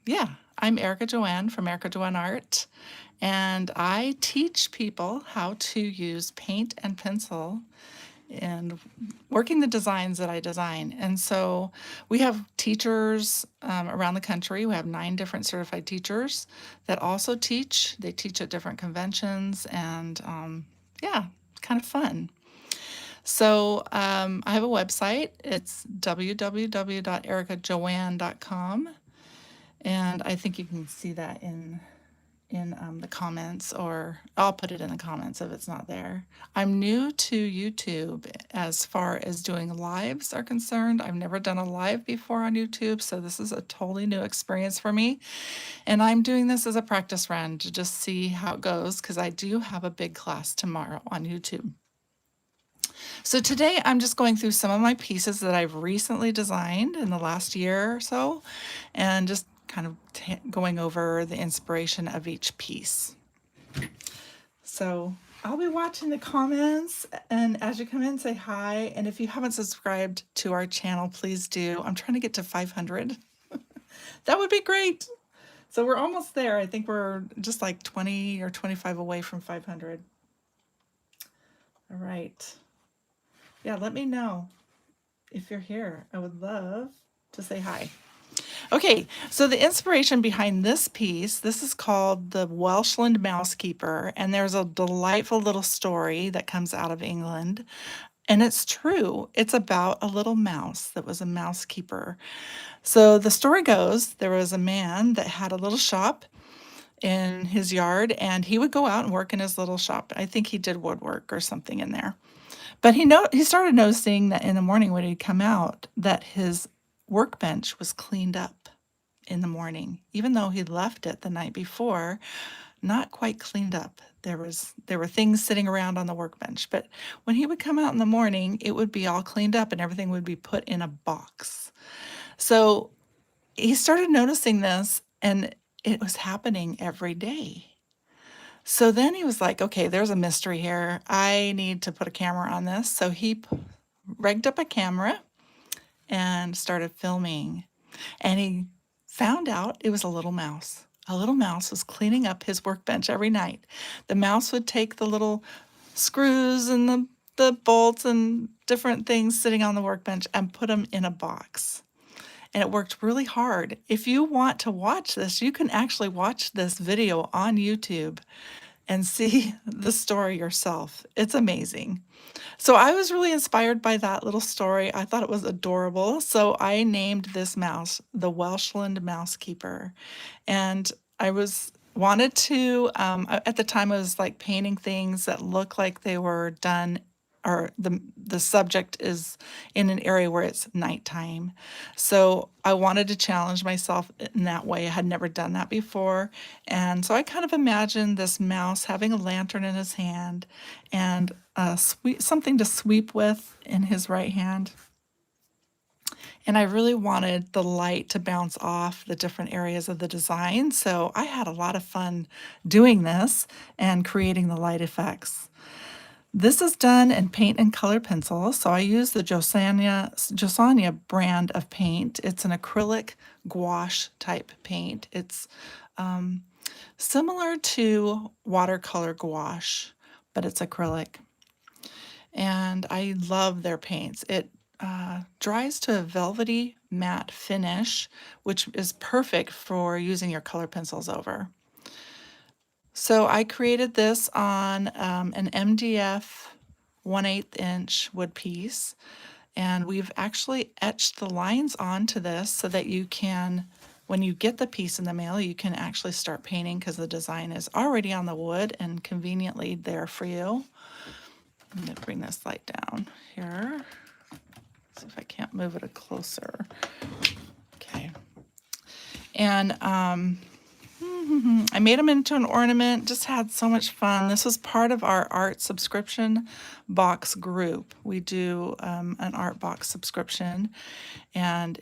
Yeah, I'm Erika Joanne from Erika Joanne Art, and I teach people how to use paint and pencil in working the designs that I design. And so we have teachers around the country. We have 9 different certified teachers that also teach. They teach at different conventions, and yeah, kind of fun. So I have a website. It's www.erikajoanne.com, and I think you can see that in the comments, or I'll put it in the comments if it's not there. I'm new to YouTube as far as doing lives are concerned. I've never done a live before on YouTube, so this is a totally new experience for me. And I'm doing this as a practice run to just see how it goes, because I do have a big class tomorrow on YouTube. So today I'm just going through some of my pieces that I've recently designed in the last year or so, and just kind of going over the inspiration of each piece. So I'll be watching the comments, and as you come in, say hi. And if you haven't subscribed to our channel, please do. I'm trying to get to 500. That would be great. So we're almost there. I think we're just like 20 or 25 away from 500. All right. Yeah, let me know if you're here. I would love to say hi. Okay, so the inspiration behind this piece, this is called the Welshland Mousekeeper, and there's a delightful little story that comes out of England. And it's true. It's about a little mouse that was a mousekeeper. So the story goes, there was a man that had a little shop in his yard, and he would go out and work in his little shop. I think he did woodwork or something in there. But he started noticing that in the morning when he'd come out, that his workbench was cleaned up in the morning, even though he left it the night before, not quite cleaned up. There were things sitting around on the workbench, but when he would come out in the morning, it would be all cleaned up and everything would be put in a box. So he started noticing this, and it was happening every day. So then he was like, okay, there's a mystery here. I need to put a camera on this. So he rigged up a camera and started filming. And he found out it was a little mouse. A little mouse was cleaning up his workbench every night. The mouse would take the little screws and the bolts and different things sitting on the workbench and put them in a box. And it worked really hard. If you want to watch this, you can actually watch this video on YouTube and see the story yourself. It's amazing. So I was really inspired by that little story. I thought it was adorable. So I named this mouse the Welshland Mousekeeper. And I wanted to, at the time I was like painting things that look like they were done, or the subject is in an area where it's nighttime. So I wanted to challenge myself in that way. I had never done that before. And so I kind of imagined this mouse having a lantern in his hand and something to sweep with in his right hand. And I really wanted the light to bounce off the different areas of the design. So I had a lot of fun doing this and creating the light effects. This is done in paint and color pencil, so I use the Josania brand of paint. It's an acrylic gouache type paint. It's similar to watercolor gouache, but it's acrylic. And I love their paints. It dries to a velvety matte finish, which is perfect for using your color pencils over. So I created this on an MDF 1/8 inch wood piece, and we've actually etched the lines onto this so that you can, when you get the piece in the mail, you can actually start painting because the design is already on the wood and conveniently there for you. I'm going to bring this light down here. See if I can't move it closer. Okay. And I made them into an ornament, just had so much fun. This was part of our art subscription box group. We do an art box subscription, and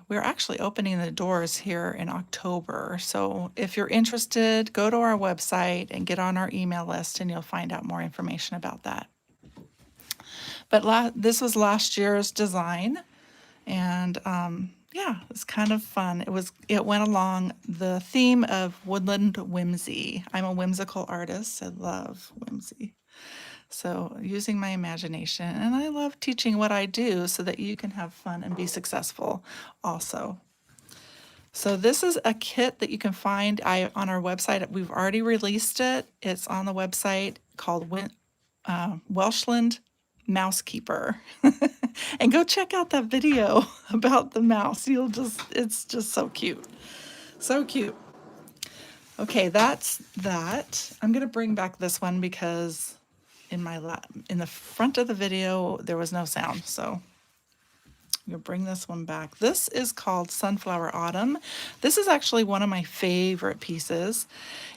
we're actually opening the doors here in October. So if you're interested, go to our website and get on our email list, and you'll find out more information about that. But this was last year's design, and yeah, it's kind of fun. It went along the theme of woodland whimsy. I'm a whimsical artist. I love whimsy. So using my imagination, and I love teaching what I do so that you can have fun and be successful also. So this is a kit that you can find on our website. We've already released it. It's on the website called Welshland Mousekeeper. And go check out that video about the mouse. It's just so cute. So cute. Okay, that's that. I'm gonna bring back this one because in the front of the video there was no sound, so you'll bring this one back. This is called Sunflower Autumn. This is actually one of my favorite pieces.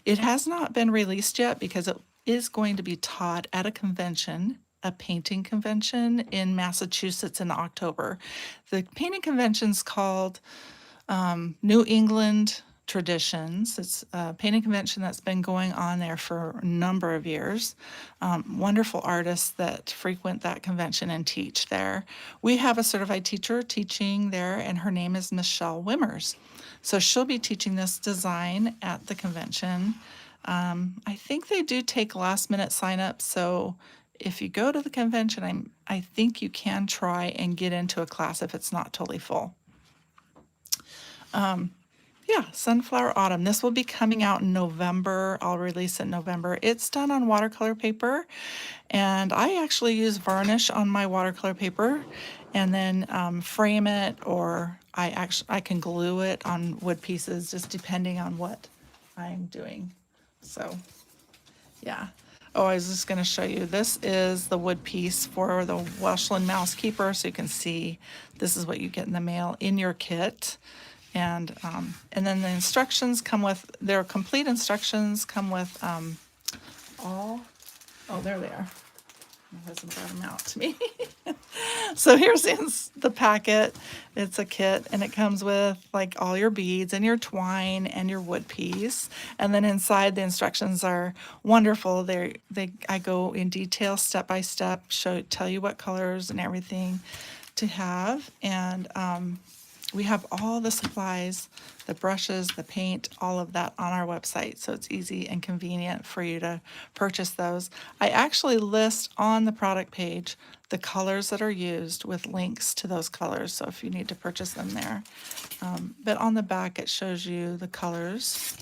It has not been released yet because it is going to be taught at a convention, a painting convention in Massachusetts in October. The painting convention's called New England Traditions. It's a painting convention that's been going on there for a number of years. Wonderful artists that frequent that convention and teach there. We have a certified teacher teaching there, and her name is Michelle Wimmers. So she'll be teaching this design at the convention. I think they do take last minute signups, so if you go to the convention, I think you can try and get into a class if it's not totally full. Yeah, Sunflower Autumn. This will be coming out in November. I'll release it in November. It's done on watercolor paper, and I actually use varnish on my watercolor paper and then frame it, or I can glue it on wood pieces, just depending on what I'm doing. So, yeah. Oh, I was just going to show you. This is the wood piece for the Welshland Mousekeeper, so you can see this is what you get in the mail in your kit. And then the instructions come with, their complete instructions come with oh, there they are. My husband brought them out to me. So here's the packet. It's a kit, and it comes with like all your beads and your twine and your wood piece. And then inside, the instructions are wonderful. I go in detail, step by step, tell you what colors and everything to have. And we have all the supplies, the brushes, the paint, all of that on our website, so it's easy and convenient for you to purchase those. I actually list on the product page the colors that are used with links to those colors, so if you need to purchase them there. But on the back, it shows you the colors.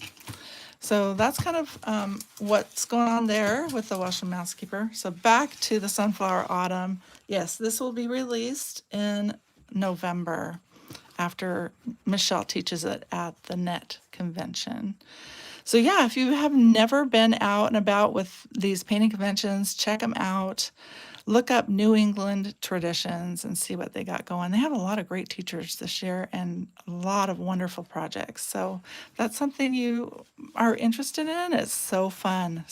So that's kind of what's going on there with the Welshland Mousekeeper. So back to the Sunflower Autumn. Yes, this will be released in November, after Michelle teaches it at the NET convention. So yeah, if you have never been out and about with these painting conventions, check them out. Look up New England Traditions and see what they got going. They have a lot of great teachers this year and a lot of wonderful projects. So that's something you are interested in. It's so fun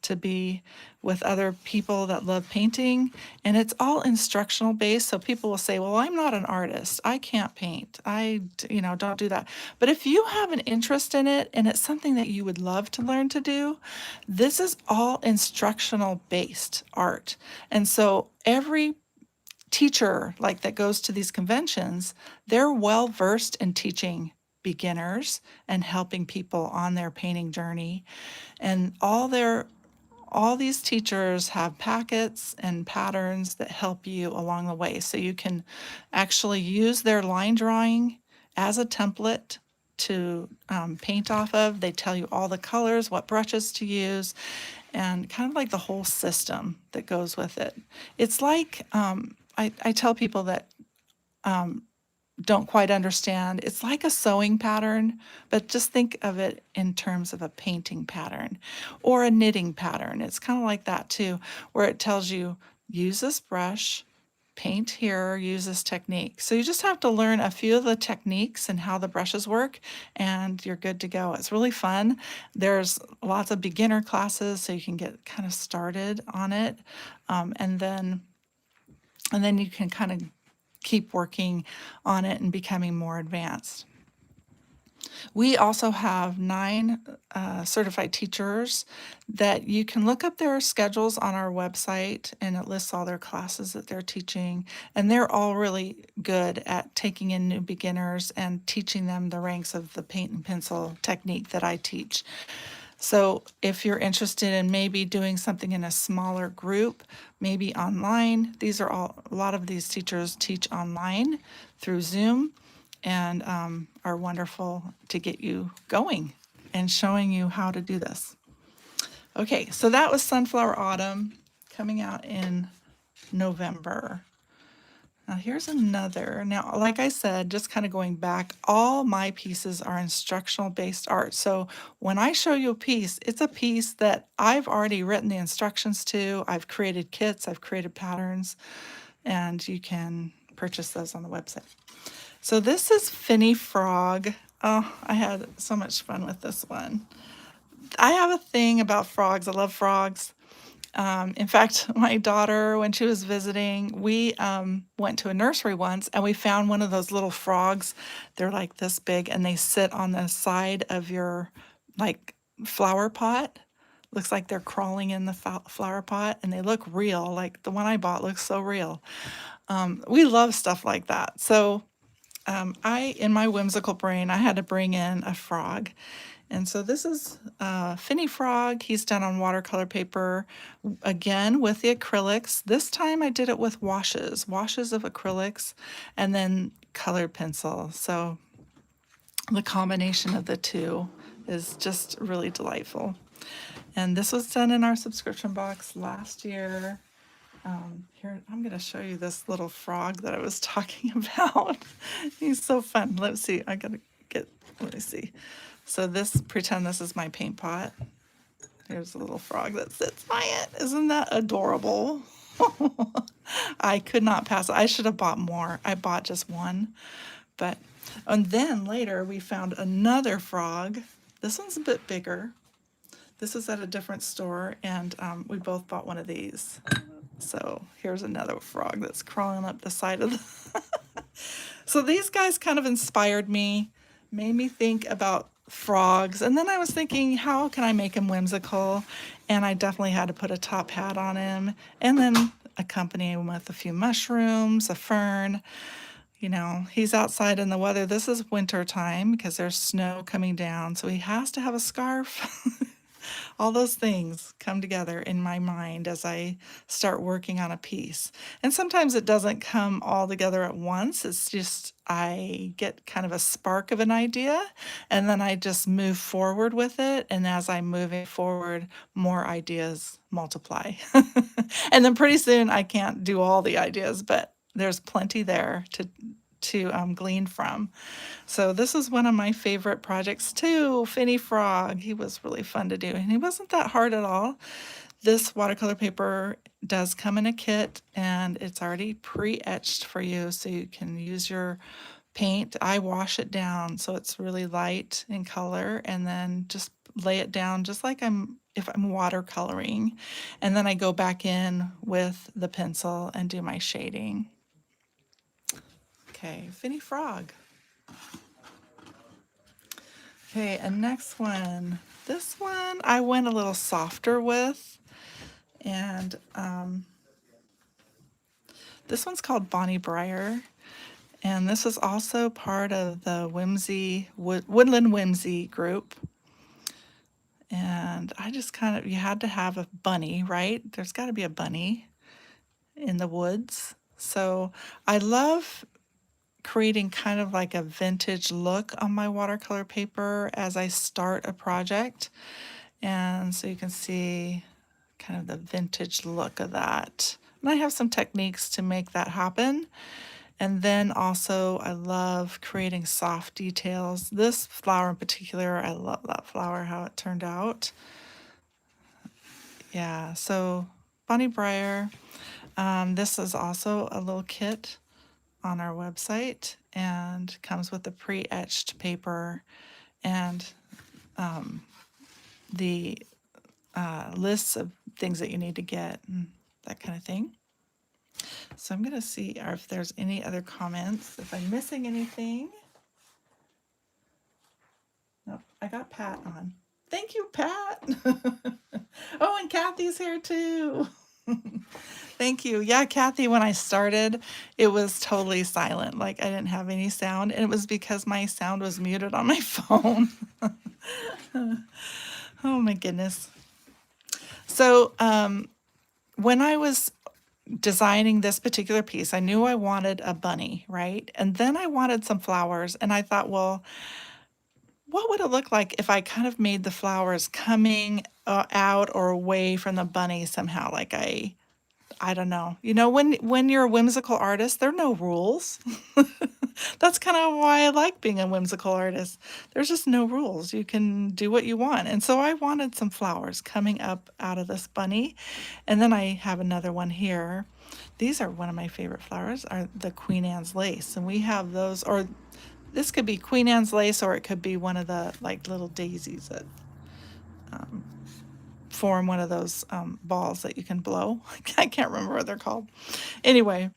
to be with other people that love painting, and it's all instructional based. So people will say, well, I'm not an artist, I can't paint, don't do that. But if you have an interest in it and it's something that you would love to learn to do, this is all instructional based art. And so every teacher that goes to these conventions, they're well versed in teaching beginners and helping people on their painting journey. And all these teachers have packets and patterns that help you along the way. So you can actually use their line drawing as a template to paint off of. They tell you all the colors, what brushes to use, and kind of like the whole system that goes with it. It's like, I tell people that don't quite understand. It's like a sewing pattern, but just think of it in terms of a painting pattern or a knitting pattern. It's kind of like that too, where it tells you, use this brush, paint here, use this technique. So you just have to learn a few of the techniques and how the brushes work, and you're good to go. It's really fun. There's lots of beginner classes, so you can get kind of started on it. And then you can kind of keep working on it and becoming more advanced. We also have 9 certified teachers that you can look up their schedules on our website, and it lists all their classes that they're teaching. And they're all really good at taking in new beginners and teaching them the ranks of the paint and pencil technique that I teach. So if you're interested in maybe doing something in a smaller group, maybe online, a lot of these teachers teach online through Zoom and are wonderful to get you going and showing you how to do this. Okay, so that was Sunflower Autumn coming out in November. Now here's another. Now, like I said, just kind of going back, all my pieces are instructional based art. So when I show you a piece, it's a piece that I've already written the instructions to. I've created kits, I've created patterns, and you can purchase those on the website. So this is Finney Frog. Oh, I had so much fun with this one. I have a thing about frogs. I love frogs. In fact, my daughter, when she was visiting, we went to a nursery once and we found one of those little frogs. They're like this big and they sit on the side of your like flower pot. Looks like they're crawling in the flower pot and they look real. Like the one I bought looks so real. We love stuff like that. So in my whimsical brain, I had to bring in a frog. And so this is Finney Frog. He's done on watercolor paper, again with the acrylics. This time I did it with washes of acrylics, and then colored pencil. So the combination of the two is just really delightful. And this was done in our subscription box last year. Here, I'm going to show you this little frog that I was talking about. He's so fun. Let's see. Let me see. So pretend this is my paint pot. Here's a little frog that sits by it. Isn't that adorable? I could not pass it. I should have bought more. I bought just one. And then later we found another frog. This one's a bit bigger. This is at a different store, and we both bought one of these. So here's another frog that's crawling up the side of the... So these guys kind of inspired me, made me think about frogs. And then I was thinking, how can I make him whimsical? And I definitely had to put a top hat on him and then accompany him with a few mushrooms, a fern. You know, he's outside in the weather. This is winter time because there's snow coming down. So he has to have a scarf. All those things come together in my mind as I start working on a piece. And sometimes it doesn't come all together at once. It's just I get kind of a spark of an idea and then I just move forward with it. And as I'm moving forward, more ideas multiply. And then pretty soon I can't do all the ideas, but there's plenty there to glean from. So this is one of my favorite projects too, Finney Frog. He was really fun to do and he wasn't that hard at all. This watercolor paper does come in a kit and it's already pre-etched for you so you can use your paint. I wash it down so it's really light in color and then just lay it down just like if I'm watercoloring. And then I go back in with the pencil and do my shading. Okay, Finney Frog. Okay, and next one. This one I went a little softer with, and this one's called Bonny Briar, and this is also part of the Woodland Whimsy group. And I just you had to have a bunny, right? There's got to be a bunny in the woods. So I love creating kind of like a vintage look on my watercolor paper as I start a project. And so you can see kind of the vintage look of that. And I have some techniques to make that happen. And then also I love creating soft details. This flower in particular, I love that flower, how it turned out. Yeah, so Bonny Briar. This is also a little kit on our website and comes with the pre-etched paper and the lists of things that you need to get and that kind of thing. So I'm going to see if there's any other comments, if I'm missing anything. Oh, I got Pat on. Thank you, Pat. Oh, and Kathy's here too. Thank you. Yeah, Kathy, when I started, it was totally silent. Like I didn't have any sound, and it was because my sound was muted on my phone. Oh my goodness. So, when I was designing this particular piece, I knew I wanted a bunny, right? And then I wanted some flowers, and I thought, well, what would it look like if I kind of made the flowers coming out or away from the bunny somehow? Like I don't know. You know, when you're a whimsical artist, there are no rules. That's kind of why I like being a whimsical artist. There's just no rules. You can do what you want. And so I wanted some flowers coming up out of this bunny. And then I have another one here. These are one of my favorite flowers, are the Queen Anne's lace. And we have those, or this could be Queen Anne's lace, or it could be one of the like little daisies that form one of those balls that you can blow. I can't remember what they're called. Anyway,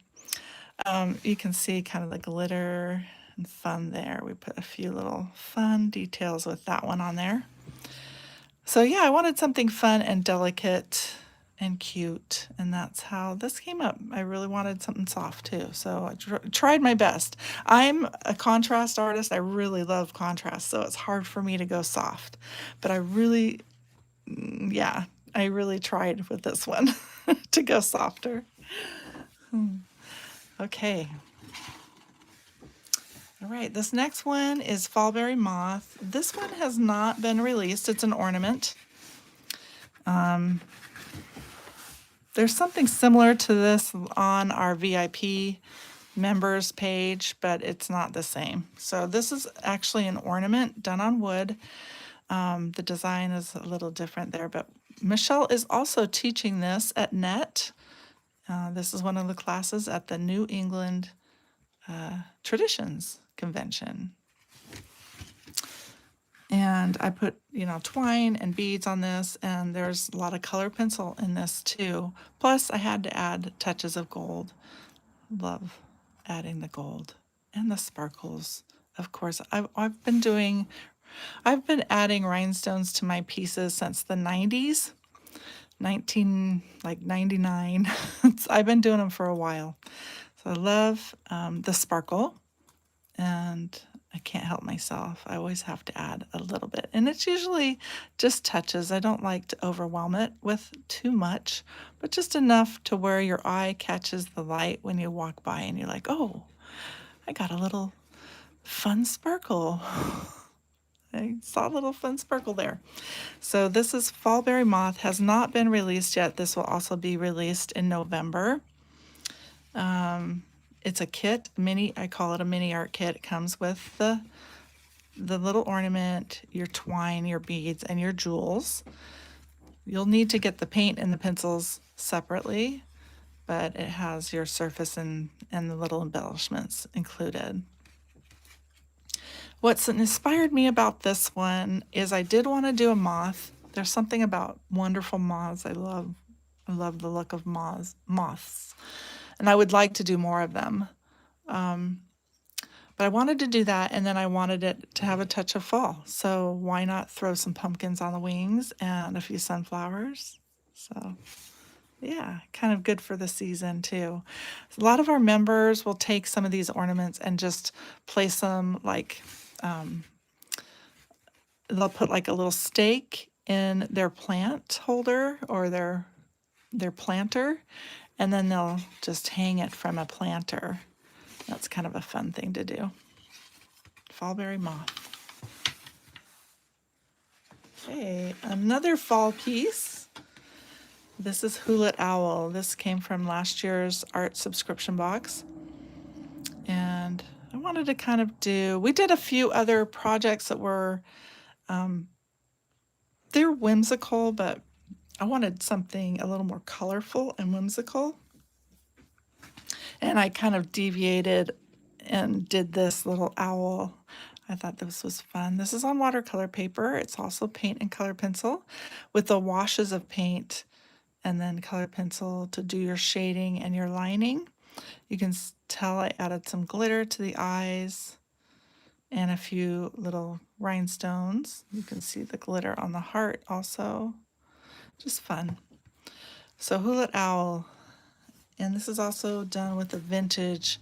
you can see kind of the glitter and fun there. We put a few little fun details with that one on there. So yeah, I wanted something fun and delicate and cute, and that's how this came up. I really wanted something soft too, so I tried my best. I'm a contrast artist. I really love contrast, so it's hard for me to go soft, but I really, yeah, I really tried with this one to go softer. Okay. All right, this next one is Fallberry Moth. This one has not been released. It's an ornament. There's something similar to this on our VIP members page, but it's not the same. So this is actually an ornament done on wood. The design is a little different there, but Michelle is also teaching this at NET. This is one of the classes at the New England Traditions Convention. And I put, twine and beads on this, and there's a lot of color pencil in this too. Plus, I had to add touches of gold. Love adding the gold and the sparkles. Of course, I've been adding rhinestones to my pieces since the 90s, 99. I've been doing them for a while. So I love the sparkle, and I can't help myself. I always have to add a little bit. And it's usually just touches. I don't like to overwhelm it with too much, but just enough to where your eye catches the light when you walk by and you're like, oh, I got a little fun sparkle. I saw a little fun sparkle there. So this is Fallberry Moth, has not been released yet. This will also be released in November. It's a kit, I call it a mini art kit. It comes with the little ornament, your twine, your beads, and your jewels. You'll need to get the paint and the pencils separately, but it has your surface and the little embellishments included. What's inspired me about this one is I did want to do a moth. There's something about wonderful moths. I love the look of moths. And I would like to do more of them. But I wanted to do that, and then I wanted it to have a touch of fall. So why not throw some pumpkins on the wings and a few sunflowers? So yeah, kind of good for the season too. A lot of our members will take some of these ornaments and just place them like, they'll put like a little stake in their plant holder or their planter, and then they'll just hang it from a planter. That's kind of a fun thing to do. Fallberry Moth. Okay, another fall piece. This is Hoolet Owl. This came from last year's art subscription box. And I wanted to kind of we did a few other projects that were, they're whimsical, but I wanted something a little more colorful and whimsical. And I kind of deviated and did this little owl. I thought this was fun. This is on watercolor paper. It's also paint and color pencil with the washes of paint and then color pencil to do your shading and your lining. You can tell I added some glitter to the eyes and a few little rhinestones. You can see the glitter on the heart also. Just fun. So Hoolet Owl, and this is also done with a vintage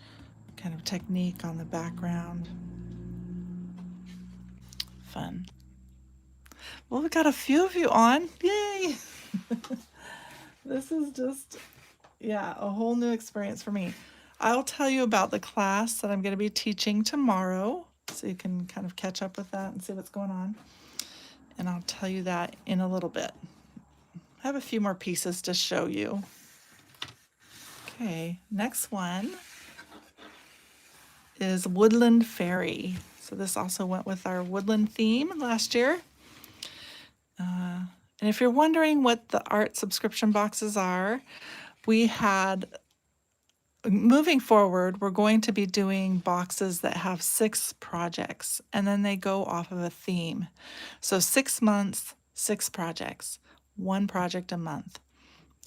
kind of technique on the background. Fun. Well, we got a few of you on. Yay! This is just, yeah, a whole new experience for me. I'll tell you about the class that I'm going to be teaching tomorrow, so you can kind of catch up with that and see what's going on. And I'll tell you that in a little bit. I have a few more pieces to show you. Okay, next one is Woodland Faerie. So this also went with our woodland theme last year. And if you're wondering what the art subscription boxes are, moving forward, we're going to be doing boxes that have 6 projects, and then they go off of a theme. So 6 months, 6 projects, 1 project a month,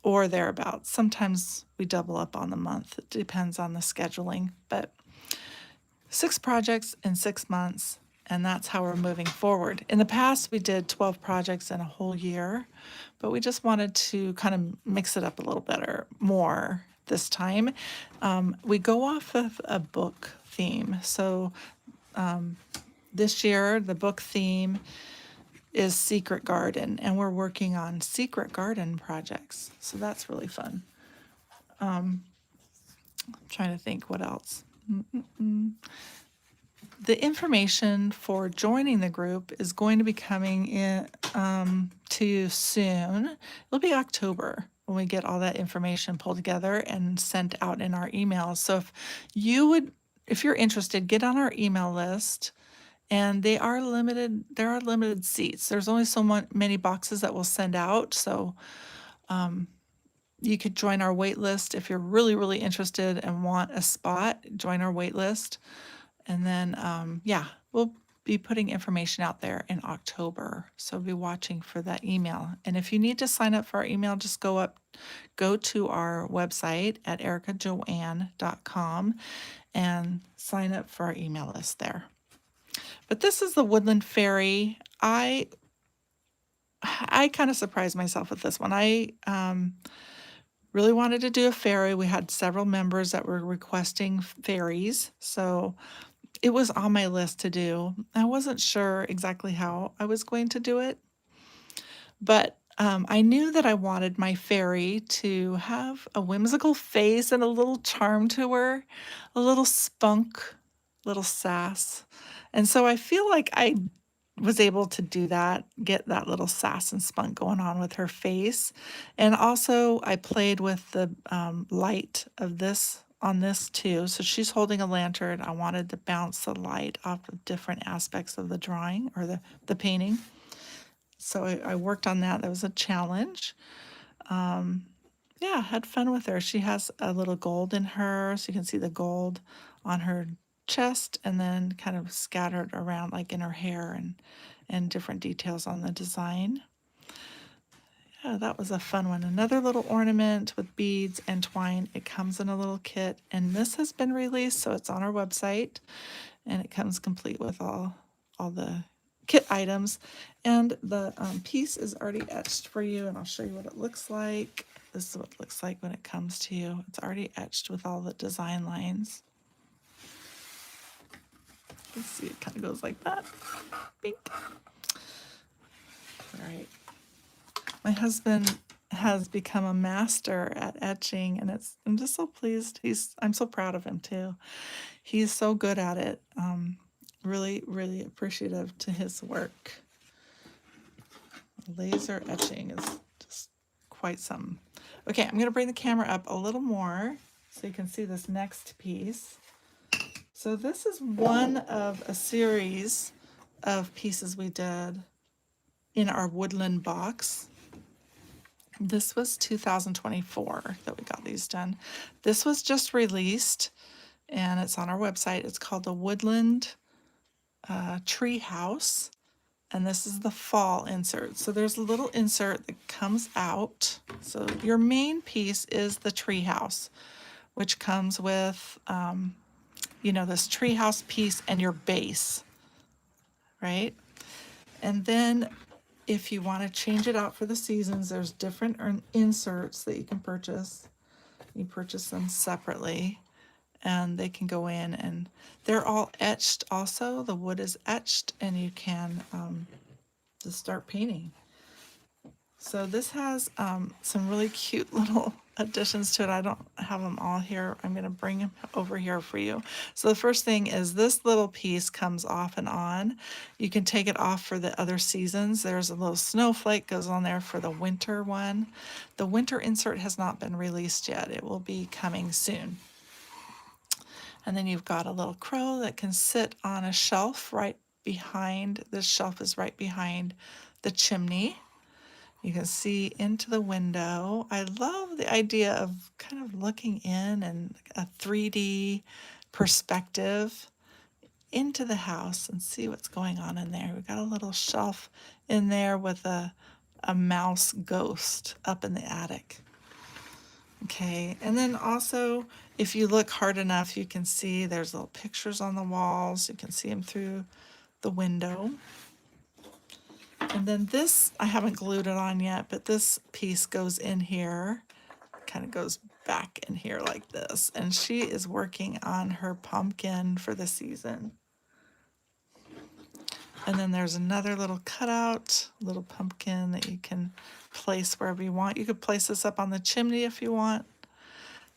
or thereabouts. Sometimes we double up on the month. It depends on the scheduling, but 6 projects in 6 months, and that's how we're moving forward. In the past, we did 12 projects in a whole year, but we just wanted to kind of mix it up a little more this time. We go off of a book theme. So this year, the book theme is Secret Garden, and we're working on Secret Garden projects. So that's really fun. I'm trying to think what else. The information for joining the group is going to be coming in to you soon. It'll be October when we get all that information pulled together and sent out in our emails. So if you're interested, get on our email list. And there are limited seats. There's only so many boxes that we'll send out. So you could join our wait list if you're really, really interested and want a spot. Join our wait list. And then, we'll be putting information out there in October. So be watching for that email. And if you need to sign up for our email, just go to our website at erikajoanne.com and sign up for our email list there. But this is the Woodland Faerie. I kind of surprised myself with this one. I really wanted to do a fairy. We had several members that were requesting fairies, so it was on my list to do. I wasn't sure exactly how I was going to do it, but I knew that I wanted my fairy to have a whimsical face and a little charm to her, a little spunk, little sass. And so I feel like I was able to do that, get that little sass and spunk going on with her face. And also I played with the light of this on this too. So she's holding a lantern. I wanted to bounce the light off of different aspects of the drawing or the painting. So I worked on that. That was a challenge. Had fun with her. She has a little gold in her, so you can see the gold on her chest and then kind of scattered around like in her hair and different details on the design. Yeah, that was a fun one. Another little ornament with beads and twine. It comes in a little kit, and this has been released, so it's on our website, and it comes complete with all the kit items. And the piece is already etched for you, and I'll show you what it looks like. This is what it looks like when it comes to you. It's already etched with all the design lines. Let's see, it kind of goes like that. Bink. All right. My husband has become a master at etching, and I'm just so pleased. I'm so proud of him too. He's so good at it. Really, really appreciative to his work. Laser etching is just quite something. Okay, I'm going to bring the camera up a little more so you can see this next piece. So this is one of a series of pieces we did in our woodland box. This was 2024 that we got these done. This was just released, and it's on our website. It's called the Woodland Treehouse, and this is the fall insert. So there's a little insert that comes out. So your main piece is the treehouse, which comes with, this treehouse piece and your base. right? And then if you want to change it out for the seasons, there's different inserts that you can purchase. You purchase them separately, and they can go in, and they're all etched also. The wood is etched, and you can just start painting. So this has some really cute little additions to it. I don't have them all here. I'm going to bring them over here for you. So the first thing is this little piece comes off and on. You can take it off for the other seasons. There's a little snowflake goes on there for the winter one. The winter insert has not been released yet. It will be coming soon. And then you've got a little crow that can sit on a shelf right behind. This shelf is right behind the chimney. You can see into the window. I love the idea of kind of looking in and a 3D perspective into the house and see what's going on in there. We've got a little shelf in there with a mouse ghost up in the attic. Okay, and then also, if you look hard enough, you can see there's little pictures on the walls. You can see them through the window. And then this, I haven't glued it on yet, but this piece goes in here, kind of goes back in here like this. And she is working on her pumpkin for the season. And then there's another little cutout, little pumpkin that you can place wherever you want. You could place this up on the chimney if you want.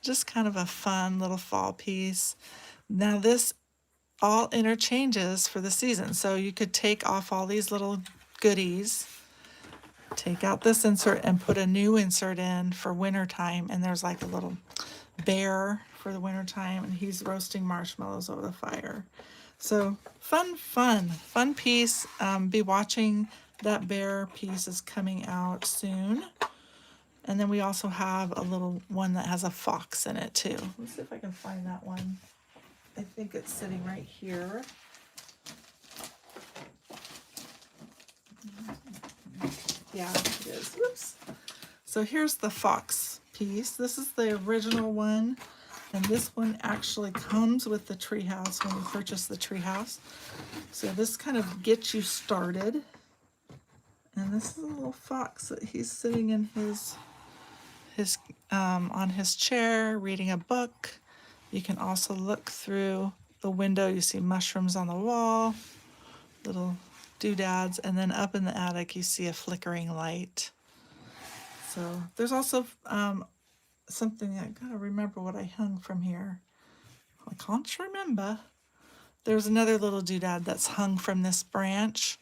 Just kind of a fun little fall piece. Now this all interchanges for the season. So you could take off all these little goodies, take out this insert and put a new insert in for winter time. And there's like a little bear for the winter time, and he's roasting marshmallows over the fire. So fun piece. Be watching. That bear piece is coming out soon. And then we also have a little one that has a fox in it too. Let's see if I can find that one. I think it's sitting right here. Yeah, it is. Whoops. So here's the fox piece. This is the original one. And this one actually comes with the treehouse when you purchase the treehouse. So this kind of gets you started. And this is a little fox that he's sitting in his on his chair reading a book. You can also look through the window. You see mushrooms on the wall, little doodads, and then up in the attic you see a flickering light. So there's also something, I gotta remember what I hung from here. I can't remember. There's another little doodad that's hung from this branch.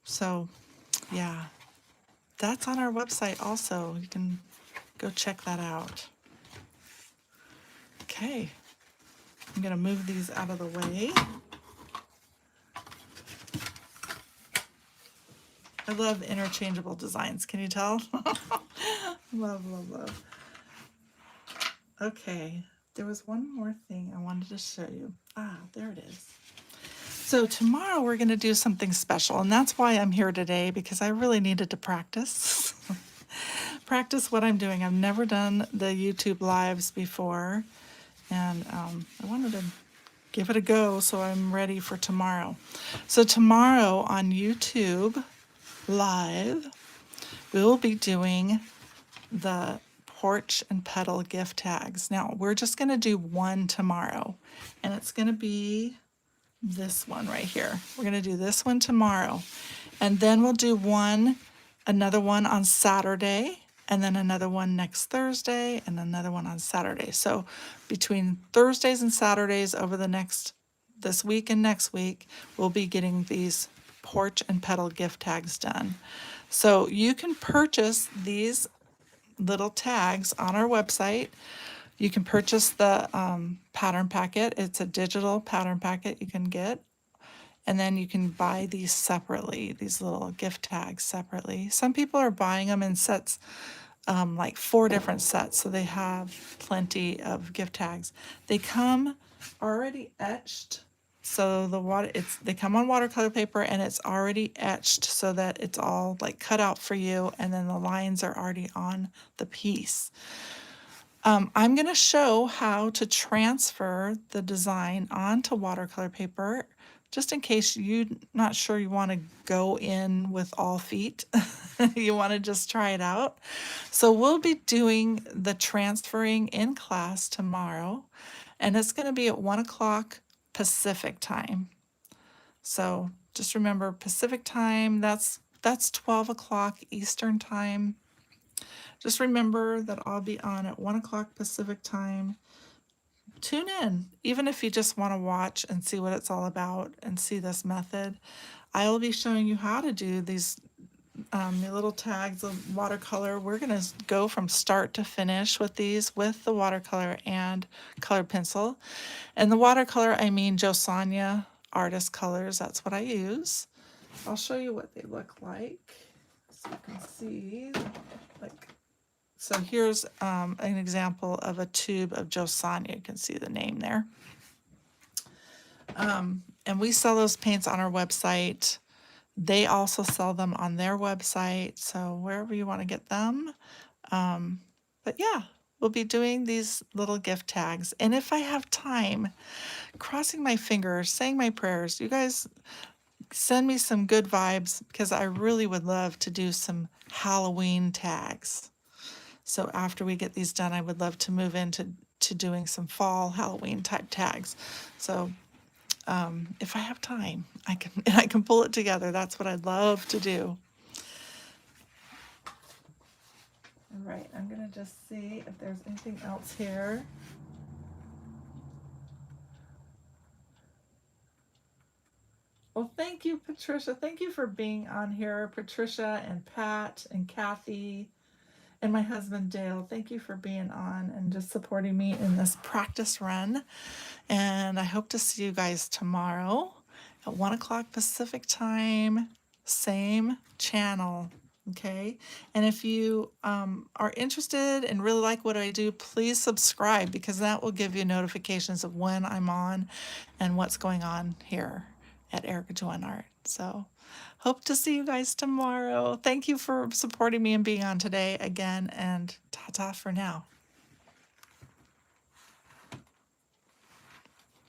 So yeah, that's on our website also. You can go check that out. Okay, I'm gonna move these out of the way. I love interchangeable designs, can you tell? Love. Okay, there was one more thing I wanted to show you. Ah, there it is. So tomorrow we're going to do something special, and that's why I'm here today, because I really needed to practice. Practice what I'm doing. I've never done the YouTube lives before, and I wanted to give it a go, so I'm ready for tomorrow. So tomorrow on YouTube Live, we will be doing the Porch and Petal gift tags. Now, we're just going to do one tomorrow, and it's going to be this one right here. We're going to do this one tomorrow, and then we'll do another one on Saturday, and then another one next Thursday, and another one on Saturday. So between Thursdays and Saturdays over this week and next week, we'll be getting these Porch and Petal gift tags done. So you can purchase these little tags on our website. You can purchase the pattern packet. It's a digital pattern packet you can get. And then you can buy these separately, these little gift tags separately. Some people are buying them in sets, like 4 different sets, so they have plenty of gift tags. They come already etched. So they come on watercolor paper, and it's already etched so that it's all like cut out for you, and then the lines are already on the piece. I'm going to show how to transfer the design onto watercolor paper just in case you're not sure you want to go in with all feet. You want to just try it out. So we'll be doing the transferring in class tomorrow, and it's going to be at 1 o'clock Pacific time. So just remember Pacific time, that's 12 o'clock Eastern time. Just remember that I'll be on at 1 o'clock Pacific time. Tune in, even if you just want to watch and see what it's all about and see this method. I will be showing you how to do these little tags of watercolor. We're going to go from start to finish with these with the watercolor and colored pencil. And the watercolor, I mean Josanya Artist Colors. That's what I use. I'll show you what they look like so you can see. Like, so here's an example of a tube of Josanya. You can see the name there. And we sell those paints on our website. They also sell them on their website, so wherever you want to get them. But yeah, we'll be doing these little gift tags. And if I have time, crossing my fingers, saying my prayers, you guys send me some good vibes because I really would love to do some Halloween tags. So after we get these done, I would love to move into doing some fall Halloween type tags. So if I have time, I can pull it together. That's what I'd love to do. All right, I'm gonna just see if there's anything else here. Well, thank you, Patricia. Thank you for being on here, Patricia and Pat and Kathy and my husband Dale. Thank you for being on and just supporting me in this practice run. And I hope to see you guys tomorrow at 1 o'clock Pacific time, same channel. Okay. And if you are interested and really like what I do, please subscribe because that will give you notifications of when I'm on and what's going on here at Erika Joanne Art. So hope to see you guys tomorrow. Thank you for supporting me and being on today again, and ta-ta for now.